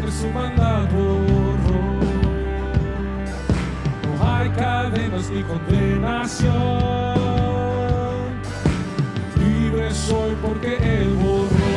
de su maldad borró. No hay cadenas ni condenación. Libre soy porque Él borró.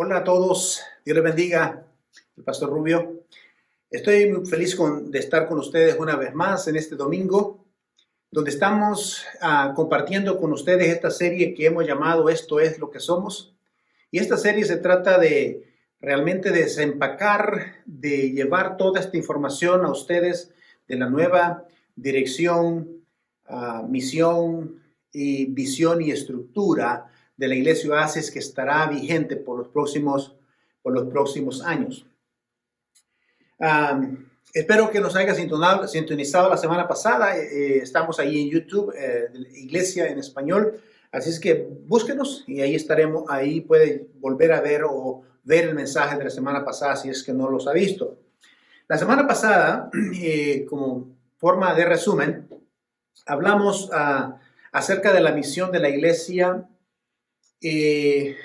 Hola a todos, Dios les bendiga, el Pastor Rubio. Estoy muy feliz de estar con ustedes una vez más en este domingo, donde estamos compartiendo con ustedes esta serie que hemos llamado Esto es lo que somos. Y esta serie se trata de realmente desempacar, de llevar toda esta información a ustedes de la nueva dirección, misión y visión y estructura de la Iglesia Oasis, que estará vigente por los próximos años. Espero que nos haya sintonizado la semana pasada. Estamos ahí en YouTube, Iglesia en Español. Así es que búsquenos y ahí estaremos. Ahí puede volver a ver o ver el mensaje de la semana pasada si es que no los ha visto. La semana pasada, como forma de resumen, hablamos acerca de la misión de la Iglesia, de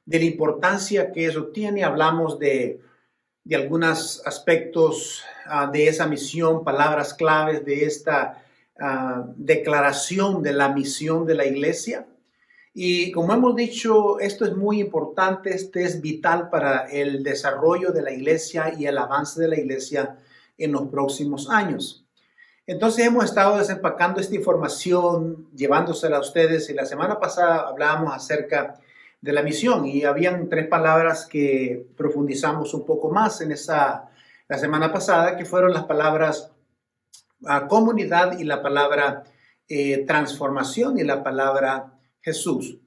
la importancia que eso tiene. Hablamos de algunos aspectos de esa misión, palabras claves de esta declaración de la misión de la Iglesia. Y como hemos dicho, esto es muy importante, es vital para el desarrollo de la Iglesia y el avance de la Iglesia en los próximos años. Entonces hemos estado desempacando esta información, llevándosela a ustedes, y la semana pasada hablábamos acerca de la misión y habían 3 palabras que profundizamos un poco más la semana pasada, que fueron las palabras comunidad y la palabra transformación y la palabra Jesús.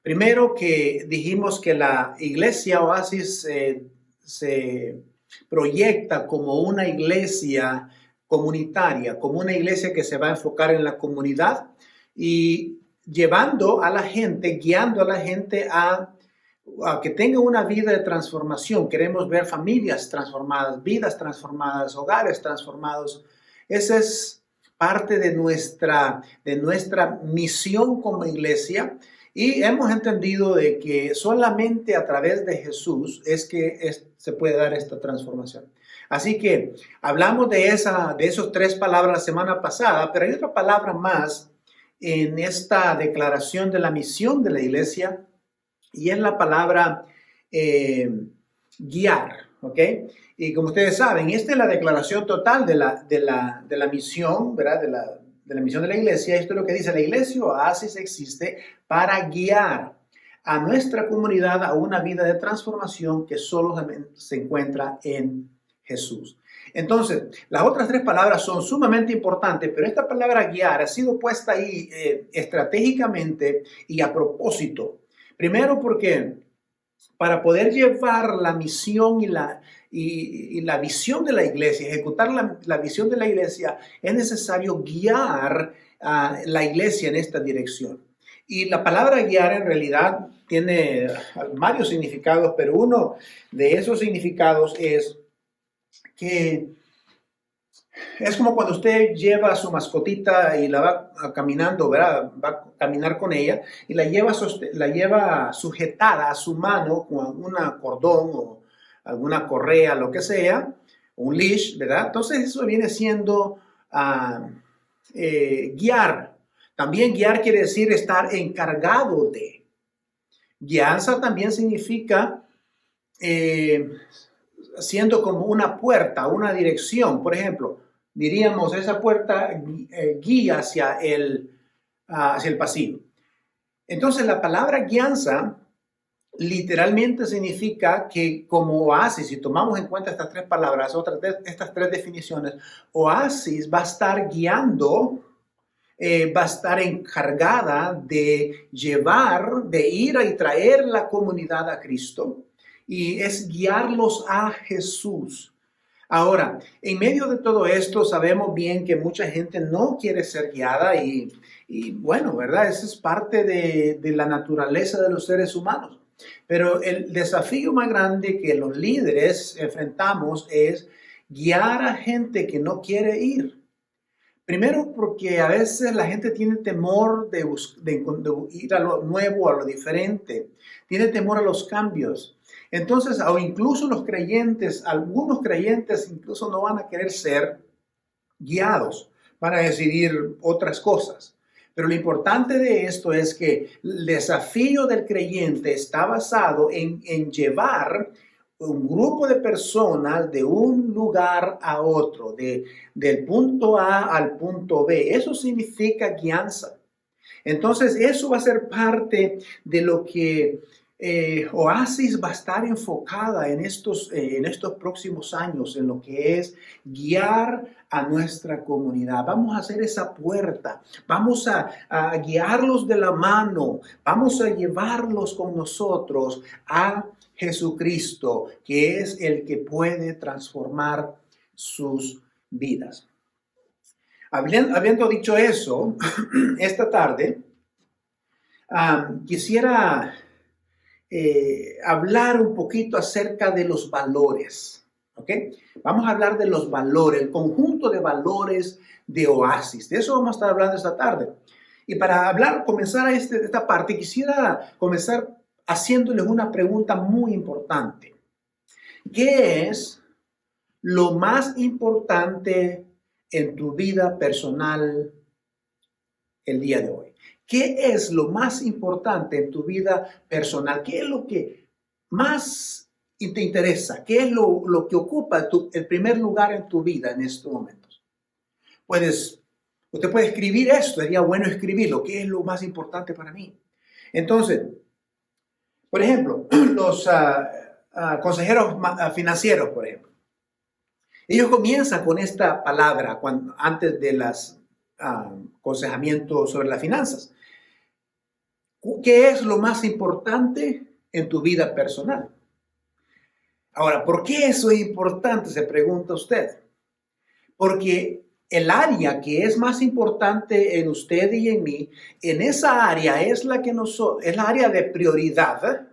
Primero que dijimos que la iglesia Oasis se proyecta como una iglesia comunitaria, como una iglesia que se va a enfocar en la comunidad y llevando a la gente, guiando a la gente a que tenga una vida de transformación. Queremos ver familias transformadas, vidas transformadas, hogares transformados. Esa es parte de nuestra misión como iglesia. Y hemos entendido de que solamente a través de Jesús es que se puede dar esta transformación. Así que hablamos de esos 3 palabras la semana pasada, pero hay otra palabra más en esta declaración de la misión de la iglesia y es la palabra guiar, ¿ok? Y como ustedes saben, esta es la declaración total de la misión, ¿verdad? De la misión de la iglesia. Esto es lo que dice: la iglesia Oasis existe para guiar a nuestra comunidad a una vida de transformación que solo se encuentra en Jesús. Entonces, las otras 3 palabras son sumamente importantes, pero esta palabra guiar ha sido puesta ahí estratégicamente y a propósito. Primero porque para poder llevar la misión y la visión de la iglesia, ejecutar la visión de la iglesia, es necesario guiar a la iglesia en esta dirección. Y la palabra guiar en realidad tiene varios significados, pero uno de esos significados es que es como cuando usted lleva a su mascotita y la va caminando, ¿verdad? Va a caminar con ella y la lleva sujetada a su mano con una cordón o alguna correa, lo que sea, un leash, ¿verdad? Entonces eso viene siendo guiar. También guiar quiere decir estar encargado de. Guianza también significa siendo como una puerta, una dirección. Por ejemplo, diríamos esa puerta guía hacia el pasillo. Entonces la palabra guianza literalmente significa que como oasis, si tomamos en cuenta estas 3 palabras, estas 3 definiciones, oasis va a estar guiando, va a estar encargada de llevar, de ir y traer la comunidad a Cristo y es guiarlos a Jesús. Ahora, en medio de todo esto, sabemos bien que mucha gente no quiere ser guiada y bueno, ¿verdad? Esa es parte de la naturaleza de los seres humanos. Pero el desafío más grande que los líderes enfrentamos es guiar a gente que no quiere ir. Primero porque a veces la gente tiene temor de ir a lo nuevo, a lo diferente. Tiene temor a los cambios. Entonces, o incluso los creyentes, algunos creyentes incluso no van a querer ser guiados, van a decidir otras cosas. Pero lo importante de esto es que el desafío del creyente está basado en llevar un grupo de personas de un lugar a otro, del punto A al punto B. Eso significa guianza. Entonces, eso va a ser parte de lo que Oasis va a estar enfocada en estos próximos años, en lo que es guiar a nuestra comunidad. Vamos a hacer esa puerta, vamos a guiarlos de la mano, vamos a llevarlos con nosotros a Jesucristo, que es el que puede transformar sus vidas. Habiendo dicho eso, esta tarde quisiera hablar un poquito acerca de los valores, ¿ok? Vamos a hablar de los valores, el conjunto de valores de Oasis. De eso vamos a estar hablando esta tarde. Y para comenzar esta parte, quisiera comenzar haciéndoles una pregunta muy importante. ¿Qué es lo más importante en tu vida personal el día de hoy? ¿Qué es lo más importante en tu vida personal? ¿Qué es lo que más te interesa? ¿Qué es lo que ocupa el primer lugar en tu vida en estos momentos? Usted puede escribir esto, sería bueno escribirlo. ¿Qué es lo más importante para mí? Entonces, por ejemplo, los consejeros financieros, por ejemplo. Ellos comienzan con esta palabra antes de las aconsejamiento sobre las finanzas. ¿Qué es lo más importante en tu vida personal? Ahora, ¿por qué eso es importante? Se pregunta usted. Porque el área que es más importante en usted y en mí, en esa área es la área de prioridad.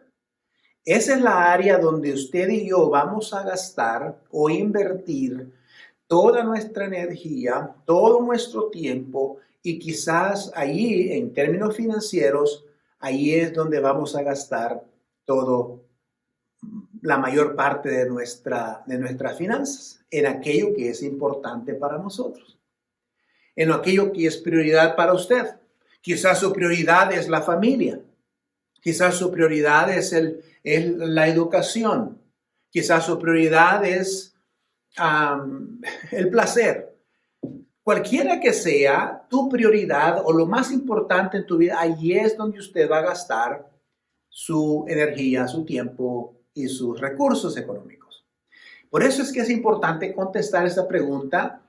Esa es la área donde usted y yo vamos a gastar o invertir toda nuestra energía, todo nuestro tiempo, y quizás ahí, en términos financieros, ahí es donde vamos a gastar la mayor parte de nuestras finanzas, en aquello que es importante para nosotros, en aquello que es prioridad para usted. Quizás su prioridad es la familia, quizás su prioridad es la educación, quizás su prioridad es el placer. Cualquiera que sea tu prioridad o lo más importante en tu vida, allí es donde usted va a gastar su energía, su tiempo y sus recursos económicos. Por eso es que es importante contestar esta pregunta: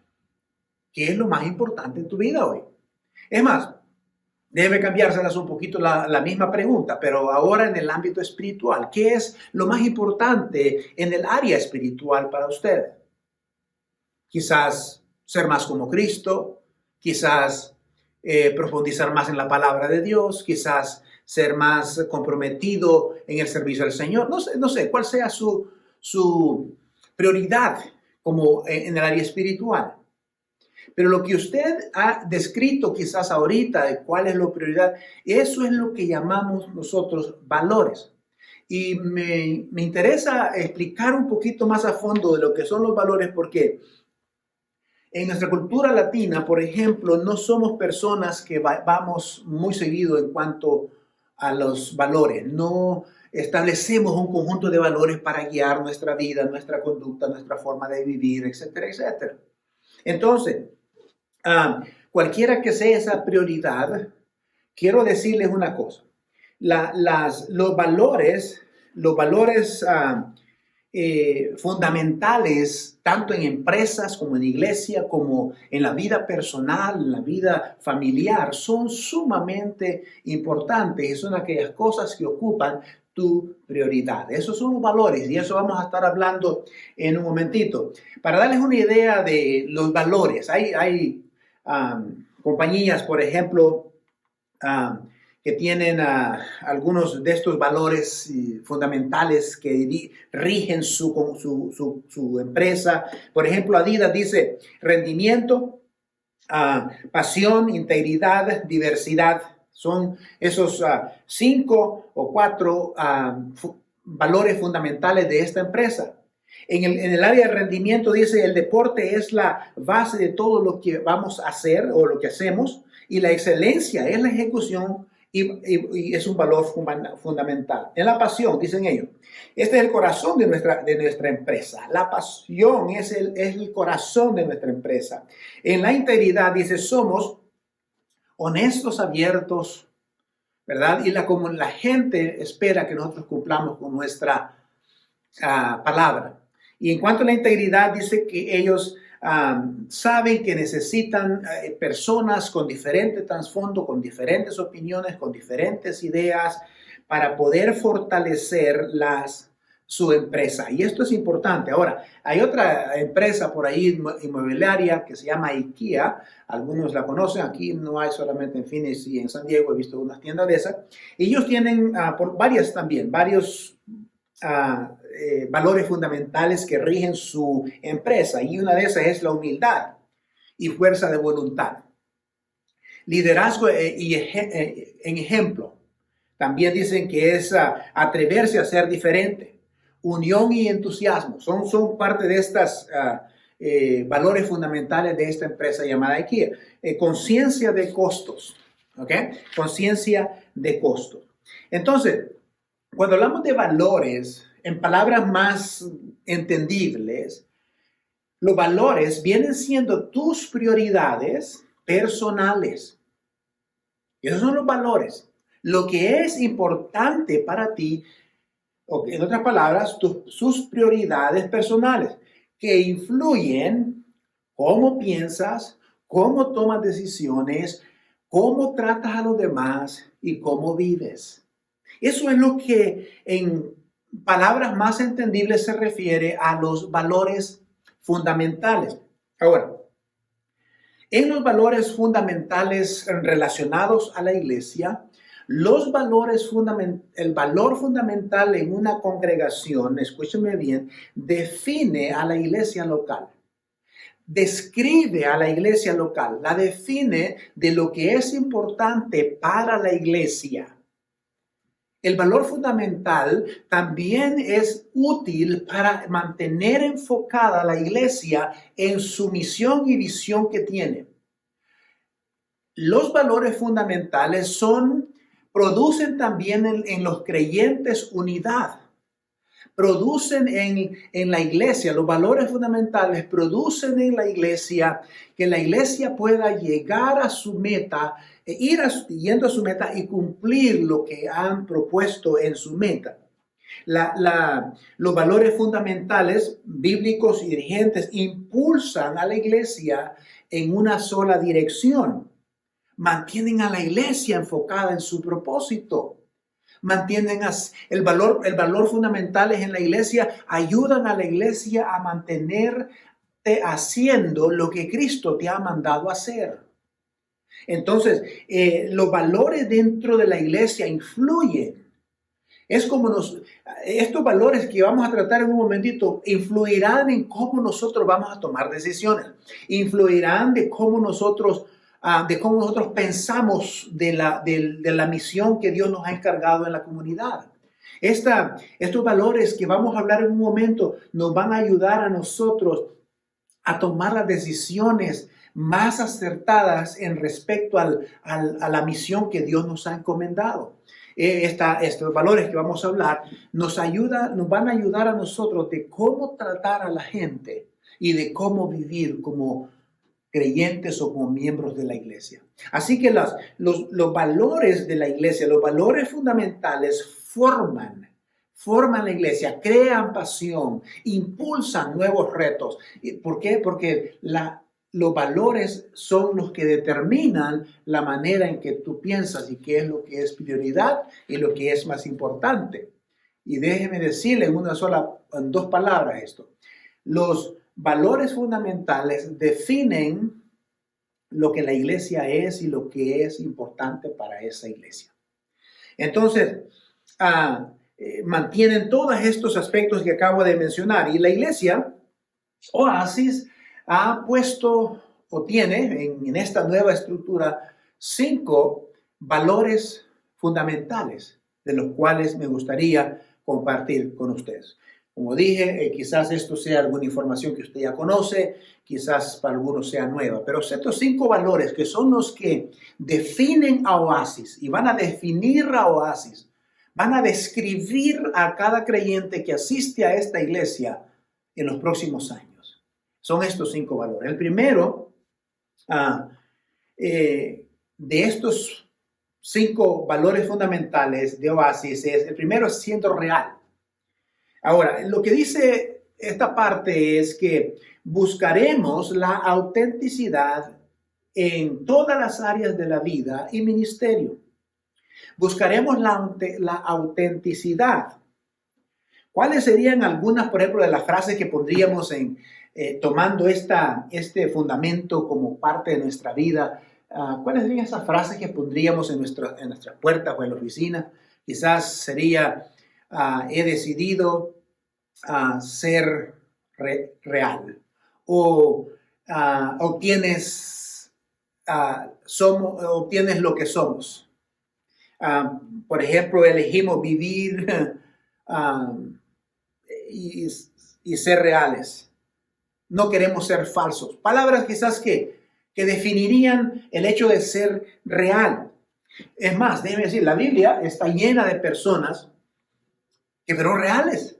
¿qué es lo más importante en tu vida hoy? Es más, debe cambiárselas un poquito la misma pregunta, pero ahora en el ámbito espiritual. ¿Qué es lo más importante en el área espiritual para usted? Quizás ser más como Cristo, quizás profundizar más en la palabra de Dios, quizás ser más comprometido en el servicio al Señor. No sé cuál sea su prioridad como en el área espiritual. Pero lo que usted ha descrito quizás ahorita de cuál es la prioridad, eso es lo que llamamos nosotros valores. Y me interesa explicar un poquito más a fondo de lo que son los valores, porque en nuestra cultura latina, por ejemplo, no somos personas que vamos muy seguido en cuanto a los valores. No establecemos un conjunto de valores para guiar nuestra vida, nuestra conducta, nuestra forma de vivir, etcétera, etcétera. Entonces, cualquiera que sea esa prioridad, quiero decirles una cosa. Los valores fundamentales, tanto en empresas como en iglesia, como en la vida personal, en la vida familiar, son sumamente importantes y son aquellas cosas que ocupan tu prioridad. Esos son los valores y eso vamos a estar hablando en un momentito. Para darles una idea de los valores, hay compañías, por ejemplo, que tienen algunos de estos valores fundamentales que rigen su empresa. Por ejemplo, Adidas dice rendimiento, pasión, integridad, diversidad. Son esos 5 o 4 valores fundamentales de esta empresa. En el área de rendimiento dice: el deporte es la base de todo lo que vamos a hacer o lo que hacemos, y la excelencia es la ejecución y es un valor fundamental. En la pasión, dicen ellos, este es el corazón de nuestra empresa. La pasión es el corazón de nuestra empresa. En la integridad dice: somos honestos, abiertos, ¿verdad? Y como la gente espera que nosotros cumplamos con nuestra palabra. Y en cuanto a la integridad, dice que ellos saben que necesitan personas con diferente trasfondo, con diferentes opiniones, con diferentes ideas, para poder fortalecer su empresa. Y esto es importante. Ahora, hay otra empresa por ahí inmobiliaria que se llama IKEA. Algunos la conocen. Aquí no hay solamente en Phoenix y en San Diego. He visto unas tiendas de esas. Ellos tienen varios valores fundamentales que rigen su empresa, y una de esas es la humildad y fuerza de voluntad. Liderazgo en ejemplo. También dicen que es atreverse a ser diferente. Unión y entusiasmo son parte de estas valores fundamentales de esta empresa llamada IKEA. Conciencia de costos, ¿ok? Conciencia de costos. Entonces, cuando hablamos de valores, en palabras más entendibles, los valores vienen siendo tus prioridades personales. Esos son los valores. Lo que es importante para ti, o en otras palabras, sus prioridades personales, que influyen cómo piensas, cómo tomas decisiones, cómo tratas a los demás y cómo vives. Eso es lo que en palabras más entendibles se refiere a los valores fundamentales. Ahora, en los valores fundamentales relacionados a la iglesia, el valor fundamental en una congregación, escúcheme bien, define a la iglesia local. Describe a la iglesia local, la define de lo que es importante para la iglesia. El valor fundamental también es útil para mantener enfocada a la iglesia en su misión y visión que tiene. Los valores fundamentales producen también en los creyentes unidad. Producen en la iglesia, los valores fundamentales producen en la iglesia que la iglesia pueda llegar a su meta, yendo a su meta y cumplir lo que han propuesto en su meta. Los valores fundamentales bíblicos y dirigentes impulsan a la iglesia en una sola dirección. Mantienen a la iglesia enfocada en su propósito. Mantienen el valor fundamentales en la iglesia, ayudan a la iglesia a mantenerte haciendo lo que Cristo te ha mandado hacer. Entonces, los valores dentro de la iglesia influyen. Estos valores que vamos a tratar en un momentito influirán en cómo nosotros vamos a tomar decisiones. Influirán de cómo nosotros pensamos de la misión que Dios nos ha encargado en la comunidad. Estos valores que vamos a hablar en un momento nos van a ayudar a nosotros a tomar las decisiones más acertadas en respecto a la misión que Dios nos ha encomendado. Estos valores que vamos a hablar nos van a ayudar a nosotros de cómo tratar a la gente y de cómo vivir como creyentes o como miembros de la iglesia. Así que los valores de la iglesia, los valores fundamentales forman la iglesia, crean pasión, impulsan nuevos retos. ¿Por qué? Porque los valores son los que determinan la manera en que tú piensas y qué es lo que es prioridad y lo que es más importante. Y déjeme decirle en dos palabras esto. Los valores fundamentales definen lo que la iglesia es y lo que es importante para esa iglesia. Entonces, mantienen todos estos aspectos que acabo de mencionar. Y la iglesia, Oasis, ha puesto o tiene en esta nueva estructura 5 valores fundamentales de los cuales me gustaría compartir con ustedes. Como dije, quizás esto sea alguna información que usted ya conoce, quizás para algunos sea nueva, pero estos 5 valores que son los que definen a Oasis y van a definir a Oasis, van a describir a cada creyente que asiste a esta iglesia en los próximos años. Son estos 5 valores. El primero de estos 5 valores fundamentales de Oasis el primero es siendo real. Ahora, lo que dice esta parte es que buscaremos la autenticidad en todas las áreas de la vida y ministerio. Buscaremos la autenticidad. ¿Cuáles serían algunas, por ejemplo, de las frases que pondríamos tomando este fundamento como parte de nuestra vida? ¿Cuáles serían esas frases que pondríamos en nuestras puertas o en la oficina? Quizás sería... he decidido ser real, o obtienes lo que somos. Por ejemplo, elegimos vivir y ser reales. No queremos ser falsos. Palabras quizás que definirían el hecho de ser real. Es más, déjeme decir, la Biblia está llena de personas que fueron reales.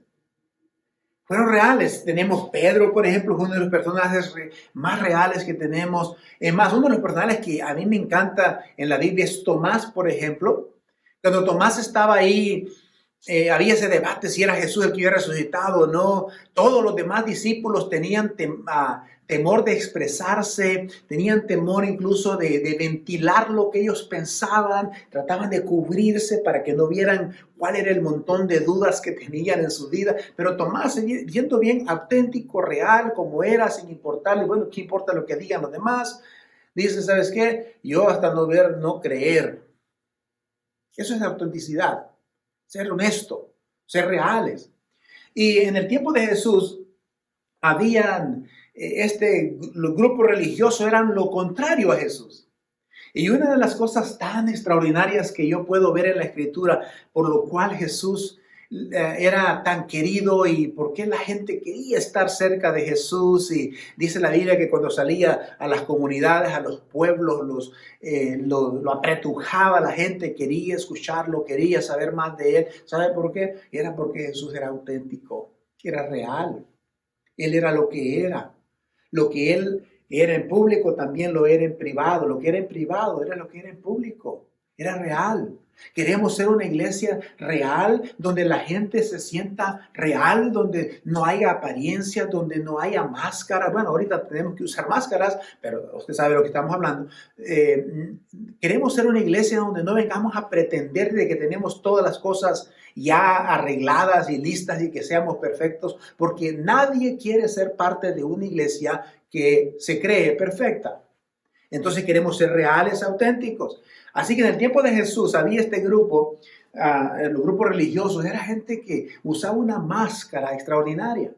Fueron reales. Tenemos Pedro, por ejemplo, uno de los personajes más reales que tenemos. Es más, uno de los personajes que a mí me encanta en la Biblia es Tomás, por ejemplo. Cuando Tomás estaba ahí había ese debate si era Jesús el que había resucitado o no. Todos los demás discípulos tenían temor de expresarse, tenían temor incluso de ventilar lo que ellos pensaban, trataban de cubrirse para que no vieran cuál era el montón de dudas que tenían en su vida. Pero Tomás, siendo bien auténtico, real, como era, sin importarle, bueno, ¿qué importa lo que digan los demás? Dice, ¿sabes qué? Yo hasta no ver, no creer. Eso es autenticidad. Ser honesto, ser reales. Y en el tiempo de Jesús, los grupos religiosos eran lo contrario a Jesús. Y una de las cosas tan extraordinarias que yo puedo ver en la Escritura, por lo cual Jesús era tan querido y por qué la gente quería estar cerca de Jesús. Y dice la Biblia que cuando salía a las comunidades, a los pueblos, lo apretujaba, la gente quería escucharlo, quería saber más de él. ¿Sabe por qué? Era porque Jesús era auténtico, era real. Él era lo que era. Lo que él era en público también lo era en privado. Lo que era en privado era lo que era en público. Era real. Queremos ser una iglesia real, donde la gente se sienta real, donde no haya apariencia, donde no haya máscaras. Bueno, ahorita tenemos que usar máscaras, pero usted sabe de lo que estamos hablando. Queremos ser una iglesia donde no vengamos a pretender de que tenemos todas las cosas ya arregladas y listas y que seamos perfectos, porque nadie quiere ser parte de una iglesia que se cree perfecta. Entonces queremos ser reales, auténticos. Así que en el tiempo de Jesús había este grupo, los grupos religiosos, era gente que usaba una máscara extraordinaria.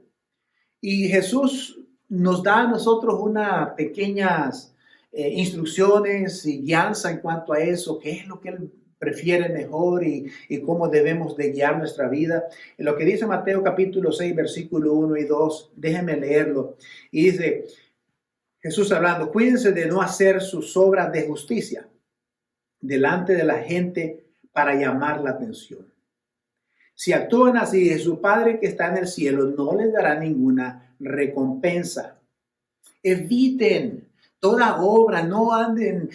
Y Jesús nos da a nosotros unas pequeñas instrucciones y guianza en cuanto a eso, qué es lo que Él prefiere mejor y cómo debemos de guiar nuestra vida. En lo que dice Mateo capítulo 6, versículo 1 y 2, déjenme leerlo. Y dice, Jesús hablando, cuídense de no hacer sus obras de justicia delante de la gente para llamar la atención. Si actúan así, su Padre que está en el cielo no les dará ninguna recompensa. Eviten toda obra, no anden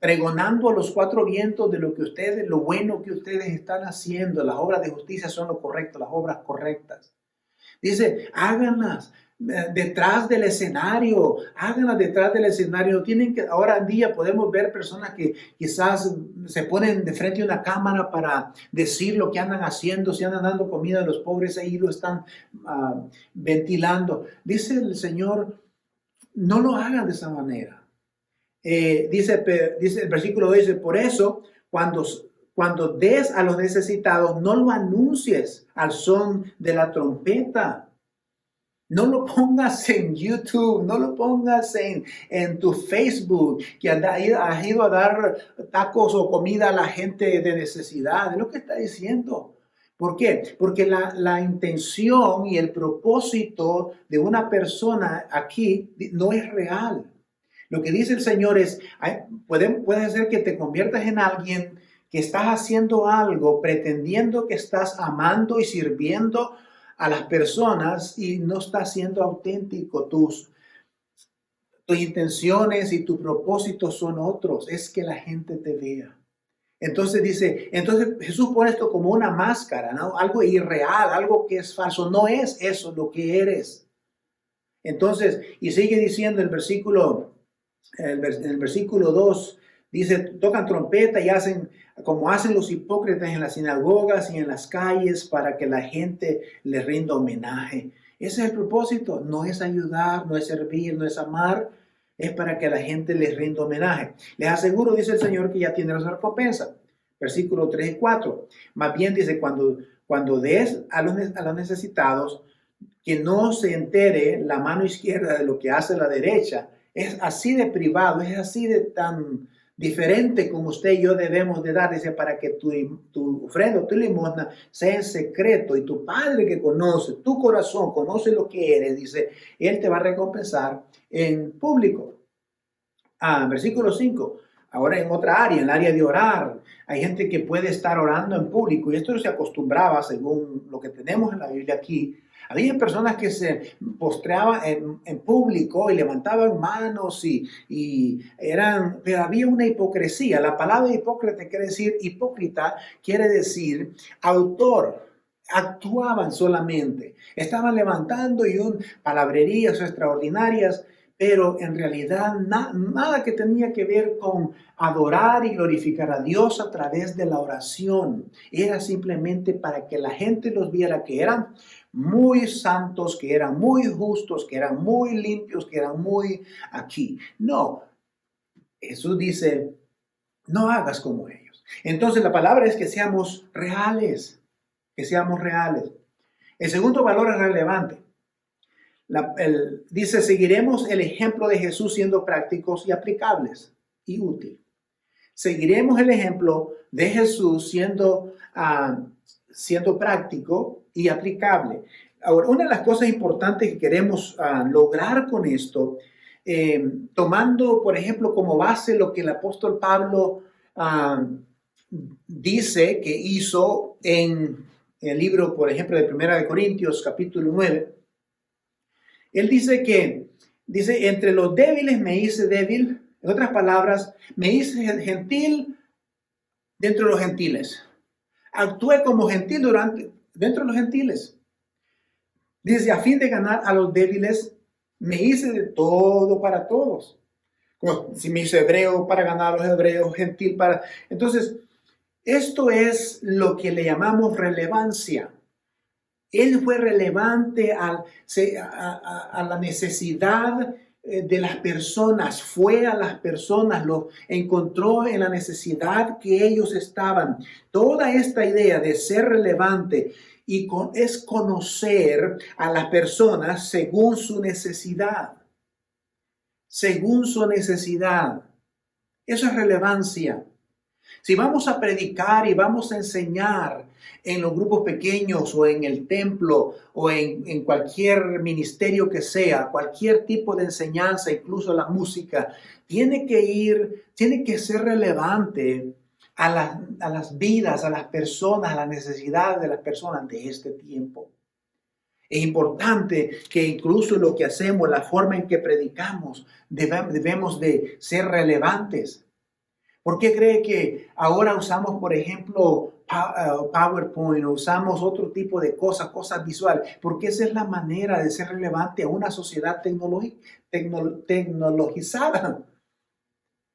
pregonando a los cuatro vientos de lo bueno que ustedes están haciendo. Las obras de justicia son lo correcto, las obras correctas. Dice, háganlas detrás del escenario, háganlas detrás del escenario. Ahora en día podemos ver personas que quizás se ponen de frente a una cámara para decir lo que andan haciendo, si andan dando comida a los pobres, ahí lo están ventilando. Dice el Señor, no lo hagan de esa manera. Dice el versículo 2, dice, por eso cuando des a los necesitados, no lo anuncies al son de la trompeta. No lo pongas en YouTube, no lo pongas en tu Facebook, que has ido a dar tacos o comida a la gente de necesidad. Es lo que está diciendo. ¿Por qué? Porque la intención y el propósito de una persona aquí no es real. Lo que dice el Señor es, puede ser que te conviertas en alguien que estás haciendo algo pretendiendo que estás amando y sirviendo a las personas y no estás siendo auténtico. Tus intenciones y tu propósito son otros. Es que la gente te vea. Entonces Jesús pone esto como una máscara, ¿no? Algo irreal, algo que es falso. No es eso lo que eres. Entonces, y sigue diciendo el versículo 2, dice, tocan trompeta y hacen como hacen los hipócritas en las sinagogas y en las calles para que la gente les rinda homenaje. Ese es el propósito. No es ayudar, no es servir, no es amar. Es para que la gente les rinda homenaje. Les aseguro, dice el Señor, que ya tiene la recompensa. Versículo 3 y 4. Más bien dice, cuando des a los necesitados, que no se entere la mano izquierda de lo que hace la derecha. Es así de privado, es así de tan diferente como usted y yo debemos de dar, dice, para que tu ofrenda, tu limosna sea en secreto y tu Padre que conoce tu corazón, conoce lo que eres, dice, Él te va a recompensar en público. Versículo 5. Ahora en otra área, en el área de orar, hay gente que puede estar orando en público y esto se acostumbraba, según lo que tenemos en la Biblia aquí, Había personas que se postraban en público y levantaban manos pero había una hipocresía. La palabra hipócrita quiere decir, hipócrita quiere decir autor. Actuaban solamente, estaban levantando palabrerías extraordinarias, pero en realidad nada que tenía que ver con adorar y glorificar a Dios a través de la oración. Era simplemente para que la gente los viera que eran muy santos, que eran muy justos, que eran muy limpios, que eran muy aquí. No, Jesús dice, no hagas como ellos. Entonces la palabra es que seamos reales, que seamos reales. El segundo valor es relevante. Dice, seguiremos el ejemplo de Jesús siendo prácticos y aplicables y útiles. Seguiremos el ejemplo de Jesús siendo práctico y aplicable. Ahora, una de las cosas importantes que queremos lograr con esto, tomando, por ejemplo, como base lo que el apóstol Pablo dice que hizo en el libro, por ejemplo, de Primera de Corintios, capítulo 9, él dice entre los débiles me hice débil, en otras palabras, me hice gentil dentro de los gentiles. Actué como gentil dentro de los gentiles. Dice, a fin de ganar a los débiles, me hice de todo para todos. Como si me hice hebreo para ganar a los hebreos, gentil para... Entonces, esto es lo que le llamamos relevancia. Él fue relevante a la necesidad de las personas, fue a las personas, lo encontró en la necesidad que ellos estaban. Toda esta idea de ser relevante es conocer a las personas según su necesidad. Según su necesidad. Eso es relevancia. Si vamos a predicar y vamos a enseñar en los grupos pequeños o en el templo o en cualquier ministerio que sea, cualquier tipo de enseñanza, incluso la música, tiene que ser relevante a las vidas, a las personas, a las necesidades de las personas de este tiempo. Es importante que incluso lo que hacemos, la forma en que predicamos, debemos de ser relevantes. ¿Por qué cree que ahora usamos, por ejemplo, PowerPoint o usamos otro tipo de cosas visuales? Porque esa es la manera de ser relevante a una sociedad tecnologizada.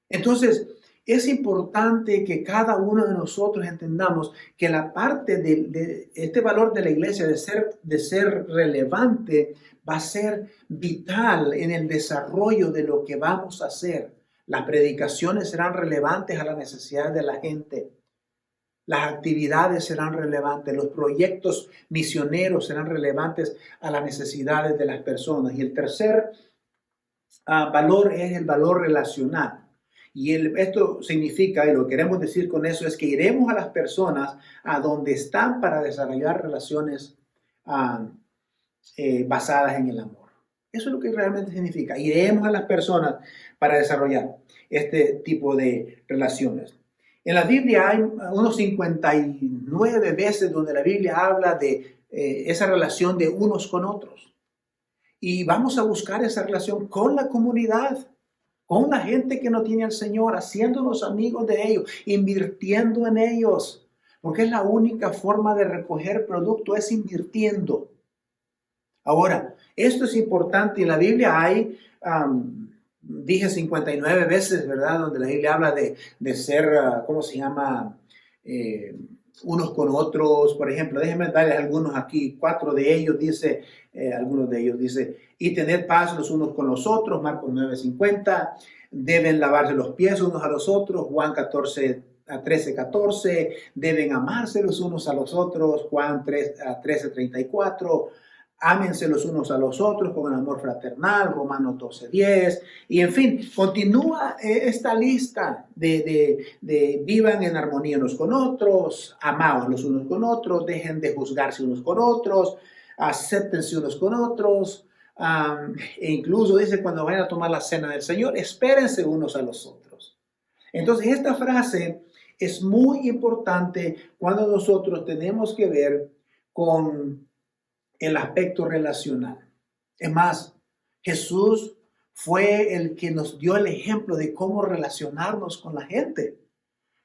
Entonces, es importante que cada uno de nosotros entendamos que la parte de este valor de la iglesia de ser relevante va a ser vital en el desarrollo de lo que vamos a hacer. Las predicaciones serán relevantes a las necesidades de la gente. Las actividades serán relevantes. Los proyectos misioneros serán relevantes a las necesidades de las personas. Y el tercer valor es el valor relacional. Y esto significa, y lo que queremos decir con eso, es que iremos a las personas a donde están para desarrollar relaciones basadas en el amor. Eso es lo que realmente significa. Iremos a las personas para desarrollar este tipo de relaciones. En la Biblia hay unos 59 veces donde la Biblia habla de esa relación de unos con otros. Y vamos a buscar esa relación con la comunidad, con la gente que no tiene al Señor, haciéndonos amigos de ellos, invirtiendo en ellos. Porque es la única forma de recoger producto, es invirtiendo. Ahora, esto es importante. En la Biblia hay, dije 59 veces, ¿verdad? Donde la Biblia habla de ser, ¿cómo se llama? Unos con otros. Por ejemplo, déjenme darles algunos aquí. 4 de ellos dice, algunos de ellos dice, y tener paz los unos con los otros, Marcos 9:50. Deben lavarse los pies unos a los otros, Juan 13:14. Deben amarse los unos a los otros, Juan 13:34. Ámense los unos a los otros con el amor fraternal, Romanos 12:10. Y en fin, continúa esta lista de vivan en armonía unos con otros, amaos los unos con otros, dejen de juzgarse unos con otros, acéptense unos con otros. E incluso dice cuando vayan a tomar la cena del Señor, espérense unos a los otros. Entonces esta frase es muy importante cuando nosotros tenemos que ver con el aspecto relacional. Es más, Jesús fue el que nos dio el ejemplo de cómo relacionarnos con la gente.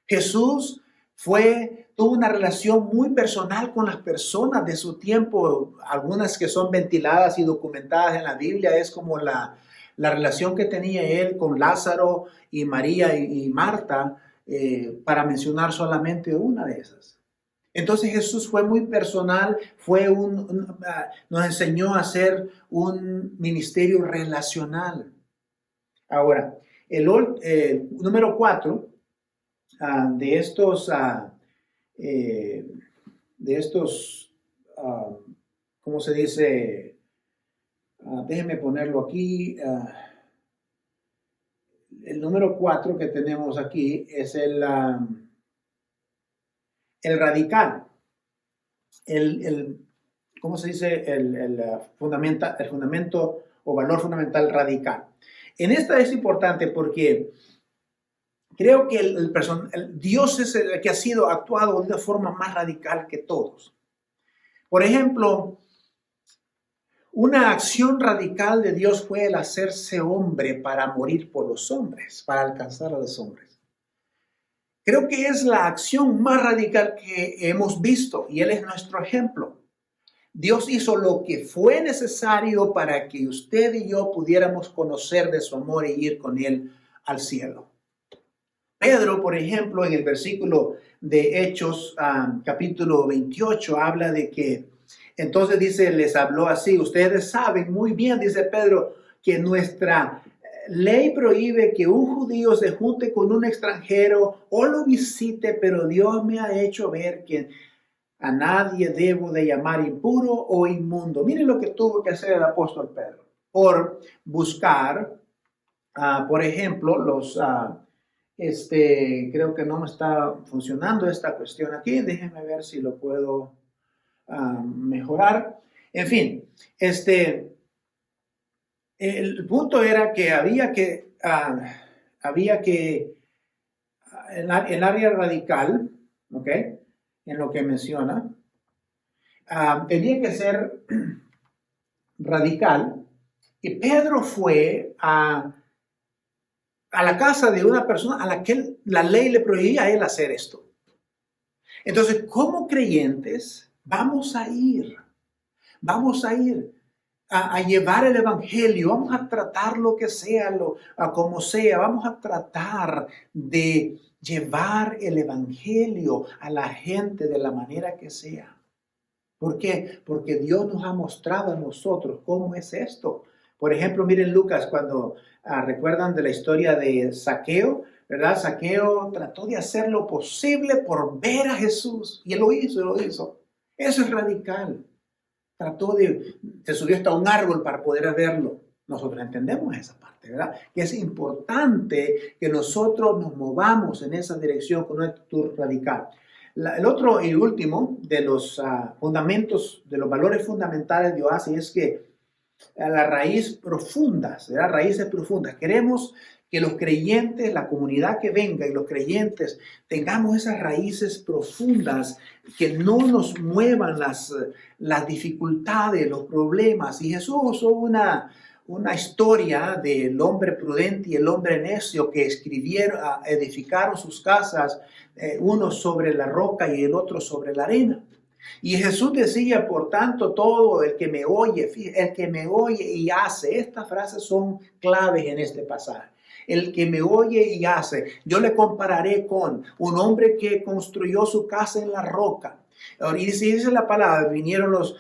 Jesús tuvo una relación muy personal con las personas de su tiempo, algunas que son ventiladas y documentadas en la Biblia, es como la relación que tenía él con Lázaro y María y Marta, para mencionar solamente una de esas. Entonces Jesús fue muy personal, nos enseñó a hacer un ministerio relacional. Ahora, el número 4 de estos, ¿cómo se dice? Déjenme ponerlo aquí. El número 4 que tenemos aquí es el radical. ¿Cómo se dice? El fundamento o valor fundamental radical. En esta es importante porque creo que Dios es el que ha sido actuado de una forma más radical que todos. Por ejemplo, una acción radical de Dios fue el hacerse hombre para morir por los hombres, para alcanzar a los hombres. Creo que es la acción más radical que hemos visto y Él es nuestro ejemplo. Dios hizo lo que fue necesario para que usted y yo pudiéramos conocer de su amor e ir con Él al cielo. Pedro, por ejemplo, en el versículo de Hechos, capítulo 28, habla de que, entonces dice, les habló así, ustedes saben muy bien, dice Pedro, que nuestra ley prohíbe que un judío se junte con un extranjero o lo visite, pero Dios me ha hecho ver que a nadie debo de llamar impuro o inmundo. Miren lo que tuvo que hacer el apóstol Pedro por buscar, por ejemplo, creo que no me está funcionando esta cuestión aquí. Déjenme ver si lo puedo mejorar. En fin, el punto era que había que en el área radical, ¿ok? En lo que menciona, tenía que ser radical. Y Pedro fue a la casa de una persona a la que la ley le prohibía a él hacer esto. Entonces, como creyentes, vamos a ir a llevar el evangelio, vamos a tratar lo que sea, como sea, vamos a tratar de llevar el evangelio a la gente de la manera que sea. ¿Por qué? Porque Dios nos ha mostrado a nosotros cómo es esto. Por ejemplo, miren Lucas, cuando recuerdan de la historia de Zaqueo, ¿verdad? Zaqueo trató de hacer lo posible por ver a Jesús. Y él lo hizo. Eso es radical. Se subió hasta un árbol para poder verlo. Nosotros entendemos esa parte, ¿verdad? Que es importante que nosotros nos movamos en esa dirección con una actitud radical. El otro y último de los fundamentos, de los valores fundamentales de Oasis es que las raíces profundas, ¿verdad? Raíces profundas. Queremos que los creyentes, la comunidad que venga y los creyentes tengamos esas raíces profundas que no nos muevan las dificultades, los problemas. Y Jesús usó una historia del hombre prudente y el hombre necio que edificaron sus casas, uno sobre la roca y el otro sobre la arena. Y Jesús decía, por tanto, todo el que me oye y hace, estas frases son claves en este pasaje. El que me oye y hace, yo le compararé con un hombre que construyó su casa en la roca. Y dice la palabra, vinieron los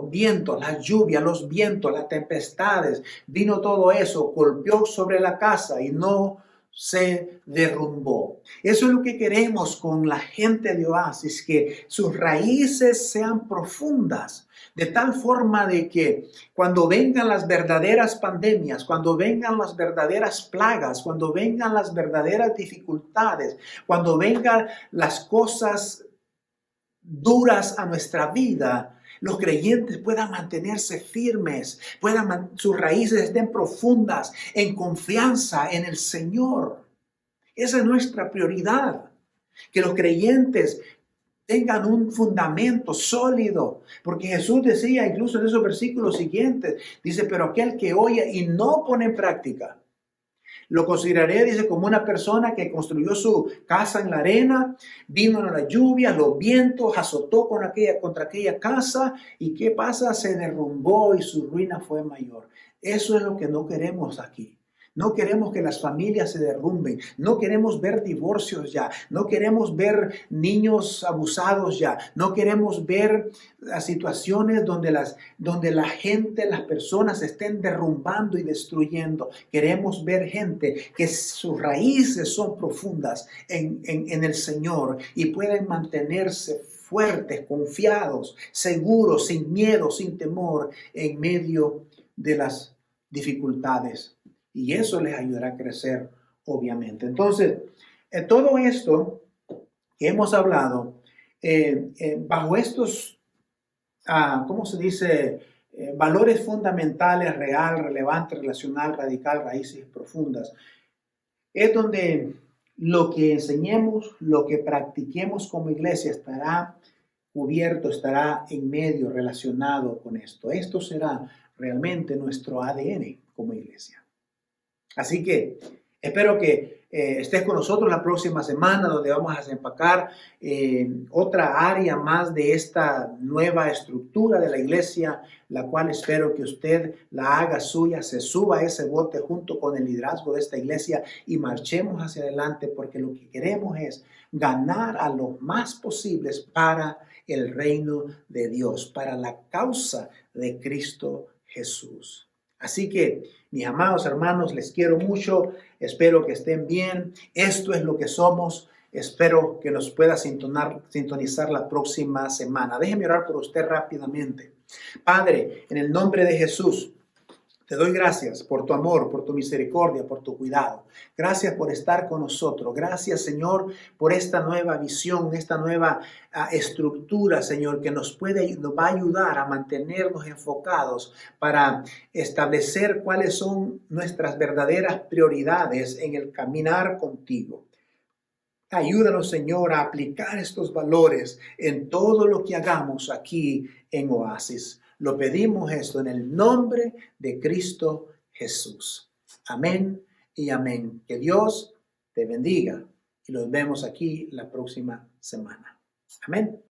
vientos, las lluvias, los vientos, las tempestades, vino todo eso, golpeó sobre la casa y no se derrumbó. Eso es lo que queremos con la gente de Oasis, que sus raíces sean profundas, de tal forma de que cuando vengan las verdaderas pandemias, cuando vengan las verdaderas plagas, cuando vengan las verdaderas dificultades, cuando vengan las cosas duras a nuestra vida, los creyentes puedan mantenerse firmes, sus raíces estén profundas en confianza en el Señor. Esa es nuestra prioridad, que los creyentes tengan un fundamento sólido, porque Jesús decía incluso en esos versículos siguientes, dice, pero aquel que oye y no pone en práctica, lo consideraré, dice, como una persona que construyó su casa en la arena, vino la lluvia, los vientos, azotó contra aquella casa, y ¿qué pasa? Se derrumbó y su ruina fue mayor. Eso es lo que no queremos aquí. No queremos que las familias se derrumben, no queremos ver divorcios ya, no queremos ver niños abusados ya, no queremos ver las situaciones donde la gente, las personas se estén derrumbando y destruyendo. Queremos ver gente que sus raíces son profundas en el Señor y pueden mantenerse fuertes, confiados, seguros, sin miedo, sin temor, en medio de las dificultades. Y eso les ayudará a crecer, obviamente. Entonces, todo esto que hemos hablado, bajo estos, ¿cómo se dice? Valores fundamentales, real, relevante, relacional, radical, raíces profundas, es donde lo que enseñemos, lo que practiquemos como iglesia estará cubierto, estará en medio, relacionado con esto. Esto será realmente nuestro ADN como iglesia. Así que espero que estés con nosotros la próxima semana, donde vamos a desempacar otra área más de esta nueva estructura de la iglesia, la cual espero que usted la haga suya, se suba a ese bote junto con el liderazgo de esta iglesia y marchemos hacia adelante, porque lo que queremos es ganar a los más posibles para el reino de Dios, para la causa de Cristo Jesús. Así que, mis amados hermanos, les quiero mucho, espero que estén bien. Esto es lo que somos. Espero que nos pueda sintonizar la próxima semana. Déjeme orar por usted rápidamente. Padre, en el nombre de Jesús, te doy gracias por tu amor, por tu misericordia, por tu cuidado. Gracias por estar con nosotros. Gracias, Señor, por esta nueva visión, esta nueva estructura, Señor, que nos va a ayudar a mantenernos enfocados para establecer cuáles son nuestras verdaderas prioridades en el caminar contigo. Ayúdanos, Señor, a aplicar estos valores en todo lo que hagamos aquí en Oasis. Lo pedimos esto en el nombre de Cristo Jesús. Amén y amén. Que Dios te bendiga y nos vemos aquí la próxima semana. Amén.